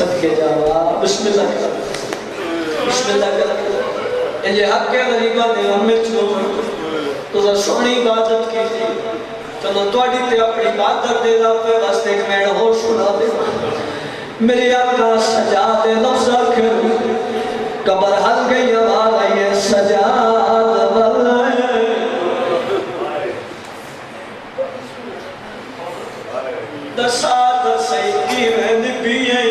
सदके जावा बिस्मिल्लाह कर बिस्मिल्लाह कर ये हक के गरीबा दे में चलो तो सोनी इबादत की थी चलो थोड़ी ते अपनी इबादत दे राफे वास्ते एक मैं और सुना दे मेरी आका सजा दे लफ्ज आखिर कबर हल गई आवाज आई है सजाद वाले दसाद सही की वैन पिए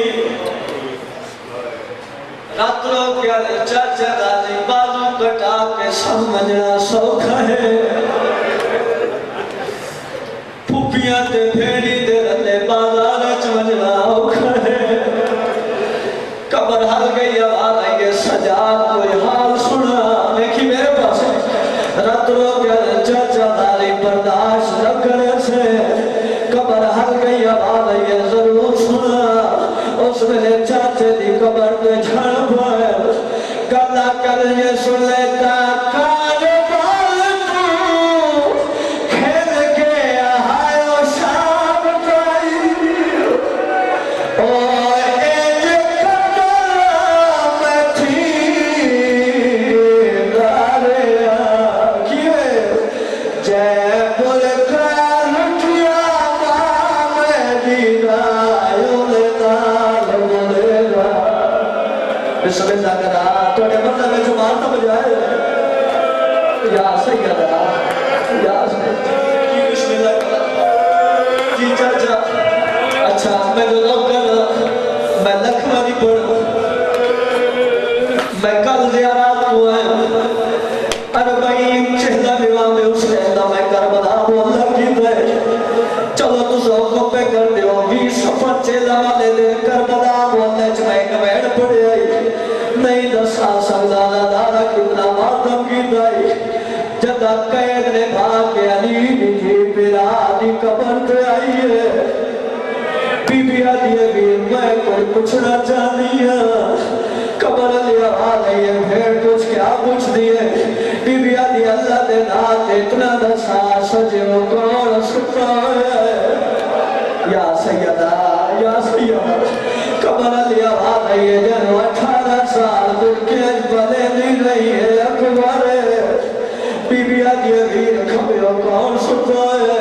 रात रो क्या चाचा दादी बाजू कटा के समझना सौखा है फूफियां ते फेड़ी दे रले बाजार समझना औखा है कबर हल गई आवाज आई है सजा कोई हाल सुना देखी मेरे पास रात रो क्या चाचा दादी बर्दाश्त न करे से कबर हल गई आवाज आई है जरूर सुना उस मेरे चाचे दी कबर पे झड़ पड़े गला कर ये सुन लेता काले बाल तू खेल के आयो शाम काई ओ एक कदर मैं थी गारे किए जय बोल कर किया मैं दीना बिस्मिल्लाह करा तोड़े मतलब में जुबान तो बजाए या सैयदा या की बिस्मिल्लाह करा जी चाचा अच्छा मैं जो नौकर मैं लखनऊ पढ़ मैं कल ज़ियारत हुआ है अरबई चहला विवाह में उसने ना मैं करबला बोला की दे चलो तू जोखों पे कर दो 20 सफर चेला वाले दे करबला बोलने च मैं कमेंट पड़े आई नहीं दसा सकदा दादा कितना मातम की दाई जदा कैद ने भाग के अली जी पिरा दी कबर पे आई है बीबी आदि भी मैं कोई पूछना चाहती है कबर लिया आ गई है फिर कुछ क्या पूछ दिए बीबी आदि अल्लाह दे नात इतना दसा सजो कौन सुता है या सैयदा कबर लिया आ गई है जन 18 साल दुर्गे भले नहीं रही है अकबर बीबी आदि भी खबरो कौन सुता है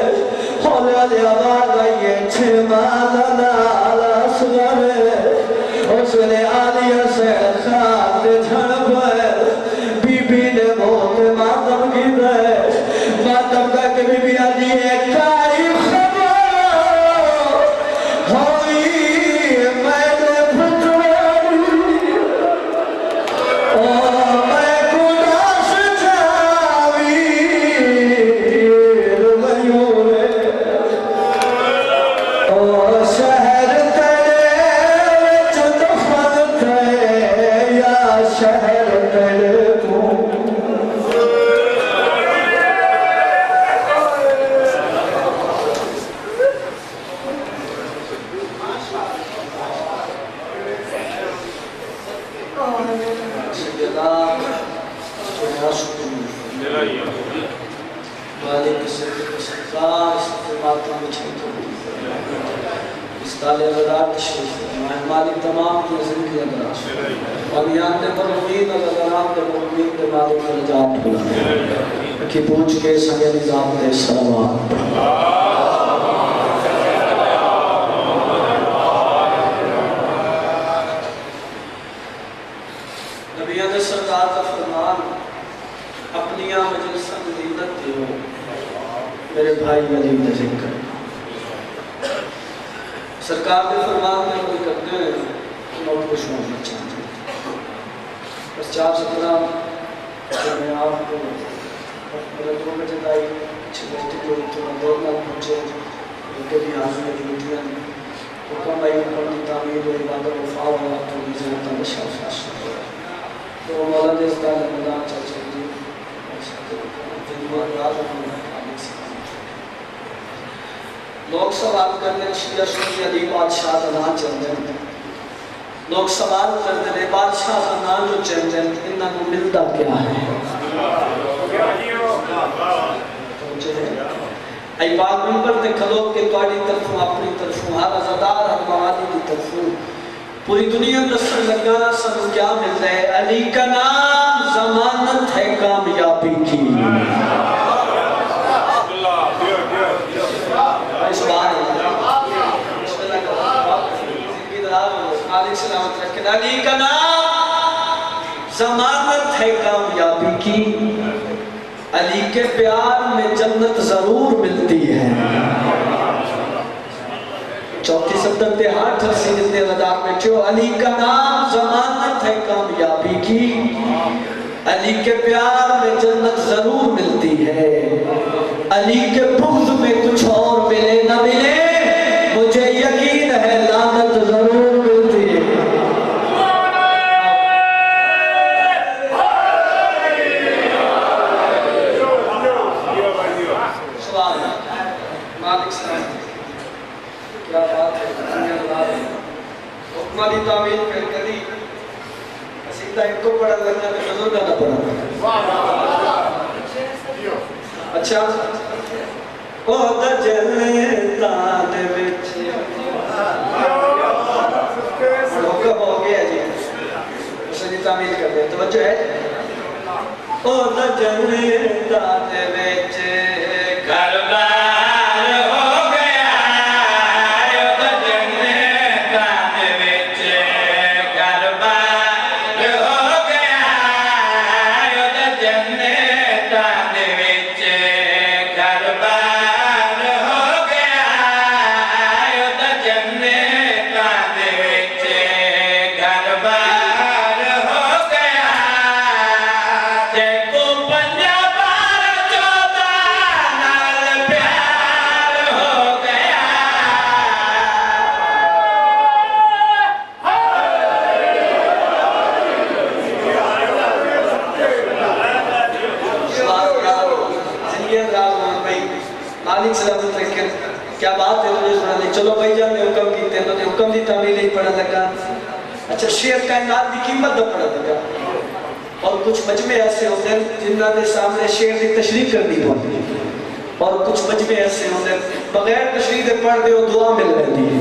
हौला लिया आ गई है 6 माह लाला सुगर उसने आलिया से खाते झड़ पर बीबी ने बहुत मातम की है मातम का के बीबी आदि है कारी की पूछ के संगे निजाम दे सलावत नबियां दे सरकार का फरमान अपनी मजलिसां दी इज्जत दियो मेरे भाई अली दा जिक्र सरकार के फरमान में कोई करते हैं तो नोट कुछ होना चाहिए बस 4 मैं आपको मेरे 2 बजे आई छुट्टी को तो दौड़ना पहुंचे उनके भी हाथ में ड्यूटियां हुक्म भाई ऊपर की तामीर और इबादत वफा वाला तो मुझे तमशा फाश तो मौला देश का मैदान चल चली लोग सवाल करने शिया सुन्नी अली बादशाह का नाम चलते हैं लोग सवाल करते हैं बादशाह का नाम जो चलते हैं इन्होंने मिलता क्या है आई बात पर ते खलो के तोड़ी तरफों अपनी तरफों हर अज़ादार हर मवाली की तरफों पूरी दुनिया में दसन लगा सब क्या मिलता है, अली का नाम जमानत है कामयाबी की। अली का नाम जमानत है कामयाबी की, अली के प्यार में जन्नत जरूर मिलती है। चौथी सत्तर ते हाथ हसी जितने लदाख में जो अली का नाम जमानत है कामयाबी की, अली के प्यार में जन्नत जरूर मिलती है। अली के बुग़्ज़ में कुछ और मिले न मिले, मुझे यकीन है लानत जरूर मिलती है। क्या बात है, हुक्मानी तामील फिर कदी सीधा इनको पढ़ा लगना तो बुजुर्ग ना पढ़ा। अच्छा ओ दजले तान विच हुक्म हो गया जी, उसकी तामील कर दे। तवज्जो है, ओ दजले तान विच क्या बात है, तुझे सुना दी। चलो भाई जान ने हुक्म कीते तो हुक्म दी तामील ही पढ़न लगा। अच्छा शेर कायनात की कीमत दा पढ़न लगा। और कुछ मजमे ऐसे होते हैं जिन्हां दे सामने शेर की तशरीह करनी पड़ती है, और कुछ मजमे ऐसे होते हैं बगैर तशरीह दे पढ़ दे दुआ मिल जाती है।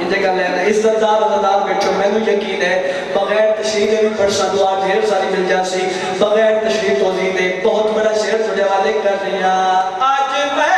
इनके गल है इज्जतदार अदादार बैठो, मैनू यकीन है बगैर तशरीह दे भी पढ़सा दुआ ढेर सारी मिल जासी। बगैर तशरीह तो दे बहुत बड़ा शेर तुझे वाले कर दिया। आज मैं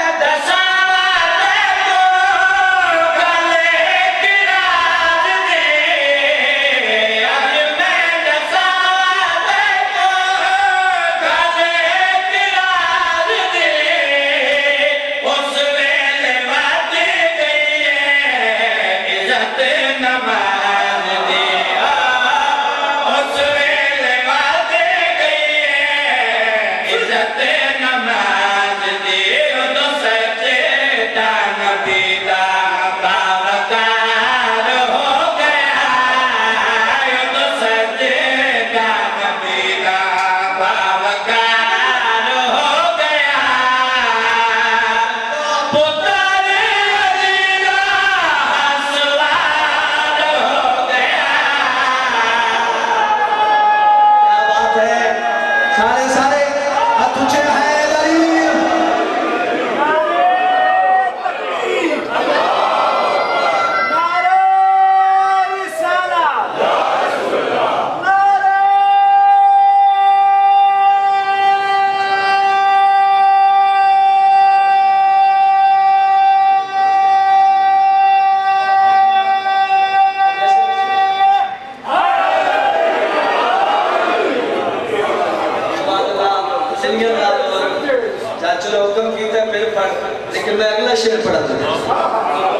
लेकिन मैं अगला शेर पढ़ा दूंगा,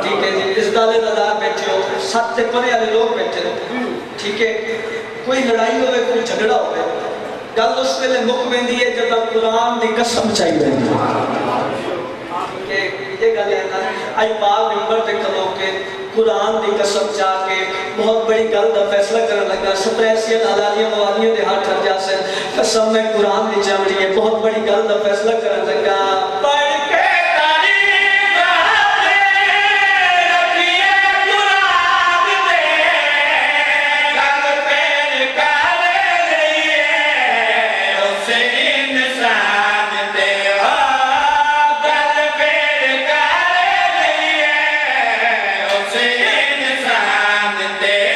ठीक है जी। इस दाले दादार बैठे हो, सत से परे वाले लोग बैठे हो, ठीक है। कोई लड़ाई हो, कोई झगड़ा हो, गल उस वेले मुक वेंदी है जब कुरान की कसम चाहिए। ये गल है ना, अज बाप मिंबर पे खलो के कुरान की कसम जाके बहुत बड़ी गल का फैसला करने लगा। 17 ऐसी आजादियां मवादियों के हाथ हट जासे, कसम में कुरान की चमड़ी है, बहुत बड़ी गल का फैसला करने लगा। Say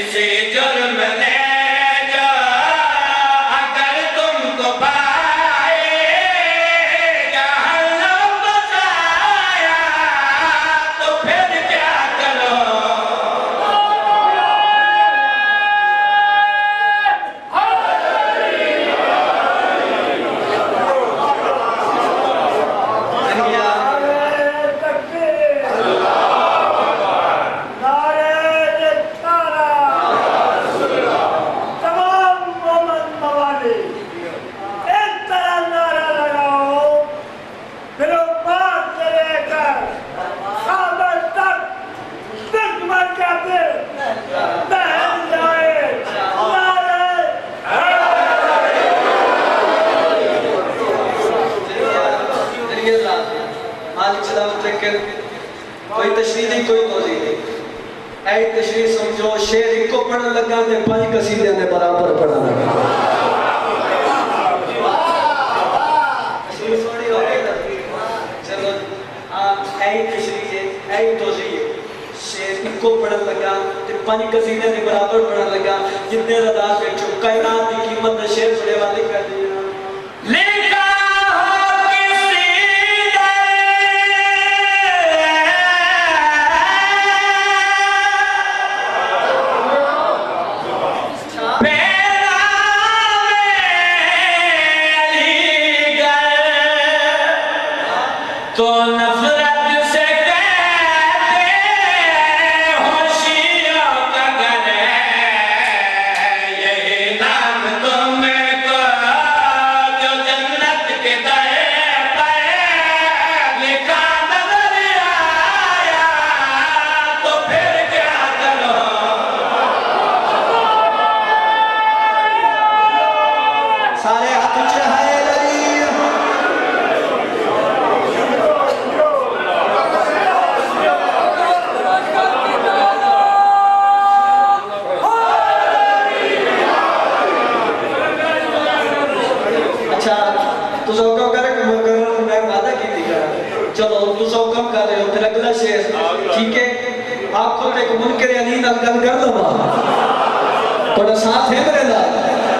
किसी जुर्म ने जो अगर तुमको पाए जहन्नम बसाया तो फिर क्या करो। कोई तशरीह नहीं, कोई तौज़ीह नहीं। ऐ तशरीह समझो शेर इको पढ़न लगा ते 5 कसीदे ने बराबर पढ़न लगा। चलो ऐ तशरीह है, ऐ तौज़ीह है। शेर इको पढ़न लगा ते 5 कसीदे ने बराबर पढ़न लगा। जितने रदा बेचो कायनात की कीमत शेर पढ़े वाले कर दिया। तो नफरत से कहते होशियों का घर है यही नाम तुमको जो जन्नत के दर पर लिखा नजर आया तो फिर क्या करो। सारे हाथ ऊंचे हाय चलो तुम हुक्म कर रहे हो फिर अगला शेर ठीक है। आपको तो एक मुनकर अली नाल गल कर दवा थोड़ा साथ है मेरे नाल।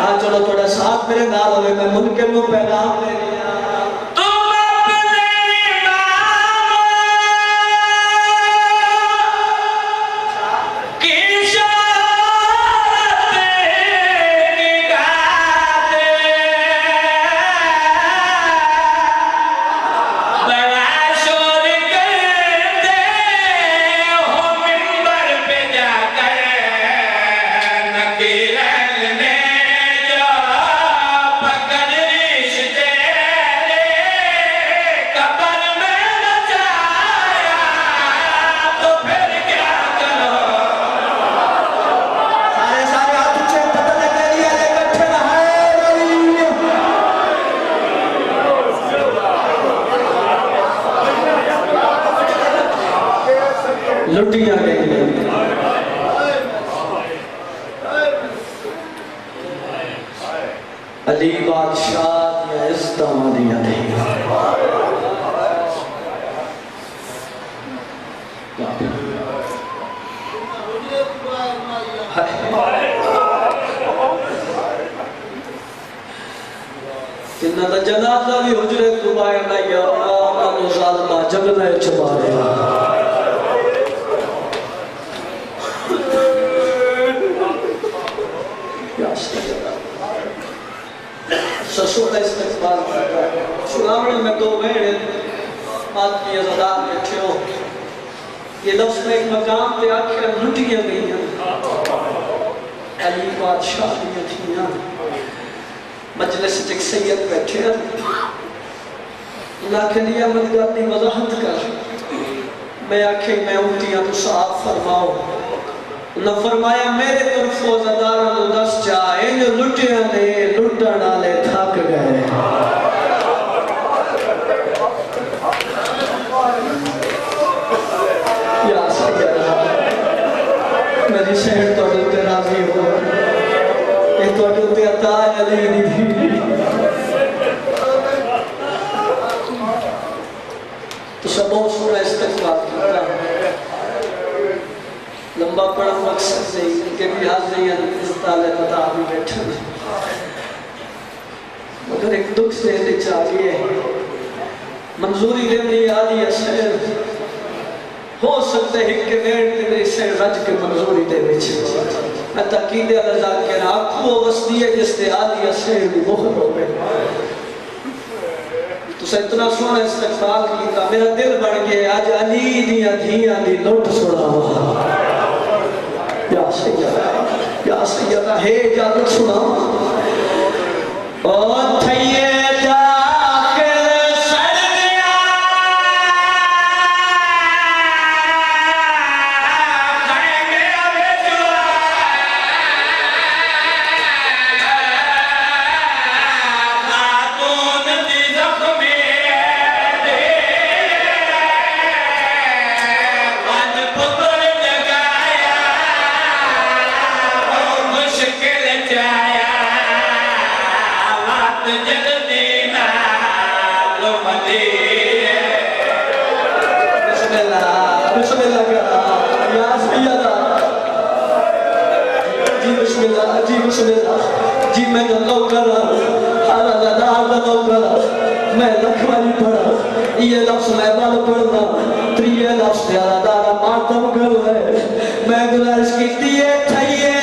हाँ चलो थोड़ा साथ मेरे नाल होवे मैं मुनकर नु पैगाम दे दिया। लुटिया गई अली बादशाह या इस्तामादिया नहीं। जिन्ना दा जनाजा भी हुजरे तो बाहर ना या अल्लाह ज़ालिमा जंगल में छुपा रहा। ससुर का इस्तेमाल करता है। सुनावने में 2 महीने आदमी आजाद बैठे हो ये लफ्ज़ में एक मकाम पे आखिर लुटियां गई अली बादशाह दी थियां मजलिस च सैयद बैठे अल्लाह के लिए मदद की वजाहत कर। मैं आखे मैं उल्टियां तो साफ फरमाओ न फरमाया मेरे तरफों ज़दारा नु दस जा इन लुटियां ने लुटण वाले थक गए। या सैयदा मेरी शहर तोड़े ते राजी हो ये तोड़े ते अता अली दी तो सब बहुत सोना इस्तेमाल करता लंबा पड़ा मकसद से के भी हाजिर इस ताले पता भी बैठे मगर एक दुख से चाहिए मंजूरी लेनी आदि शेर हो सकते है कि मेरे से रज के मंजूरी दे विच मैं तकीदे रजा के आखो वसदी है जिसते आदि शेर भी मुहर हो गए तो इतना सोना इस्तकबाल कीता मेरा दिल बन गया आज अली दियां धियां दी लुट सुनावा या सैयदा हे जादू सुना ओ थैये जी मैं नौकर हर अदादार दा नौकर मैं लखवारी पढ़ा ये लफ्ज़ मैं बाल पढ़ना त्रिये लफ्ज़ तेरा दादा मातम कर है मैं गुजारिश कीती है थैये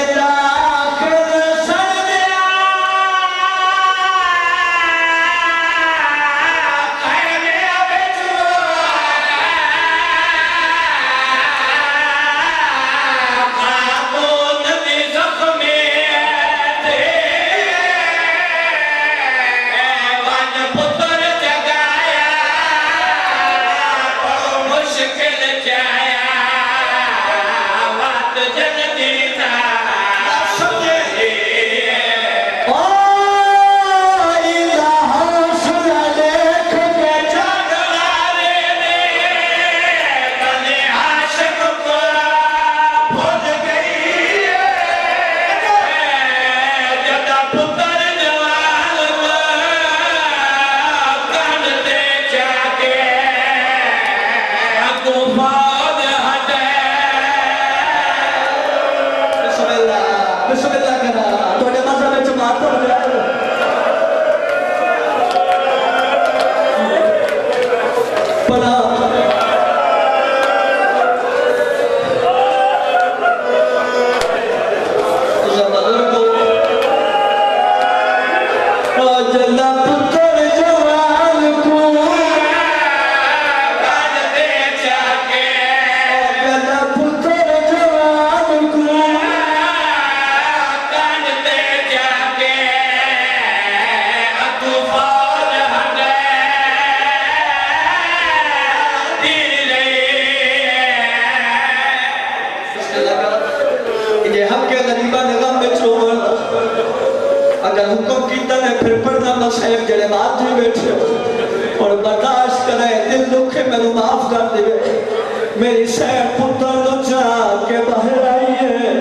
अगर हुक्म कीता ने फिर पढ़ना मसाइब जड़े बात जी बैठे और बर्दाश्त करे दिल दुखे मैंने माफ कर दे मेरी सैर पुत्र नो चाह के बाहर आई है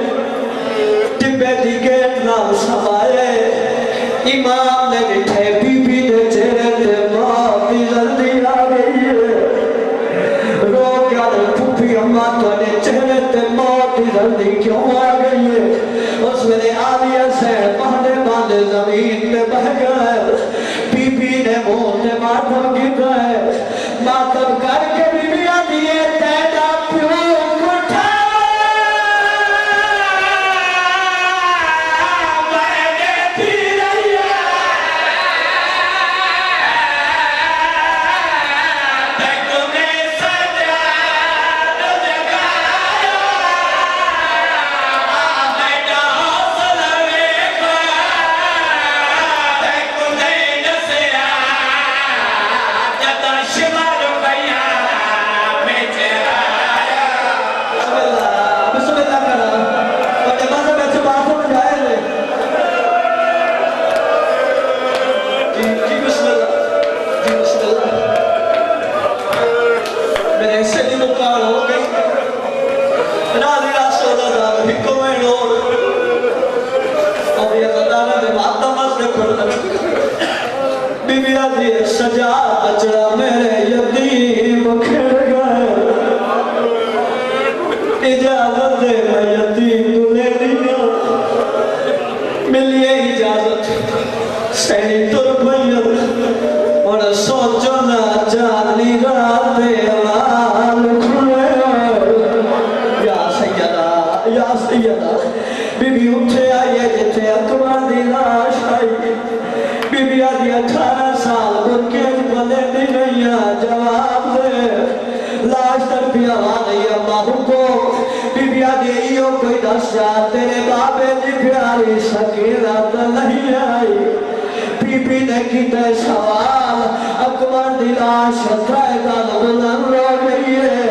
टिब्बे दी गेट नाम समाए इमाम ने बिठे बीबी ने चेहरे ते मां भी जल्दी आ गई है रो क्या फूफी अम्मा तुम्हारे चेहरे ते मां भी जल्दी क्यों आ गई है उस मेरे आलिया से पहले बांधे जमीन पे बह गए बीबी ने मुंह से मातम गिरा है मातम करके बीबी आती है तेरा प्यो उठा मैंने पी रही है तुम्हें सजा सजा बचड़ा मेरे यतीम खिल गए इजाजत दे मैं यतीम ले लिया दस्या तेरे बाबे की प्यारी सकीना तो नहीं आई। बीबी ने किया सवाल, अकबर दी लाश बुलंद हो गई है।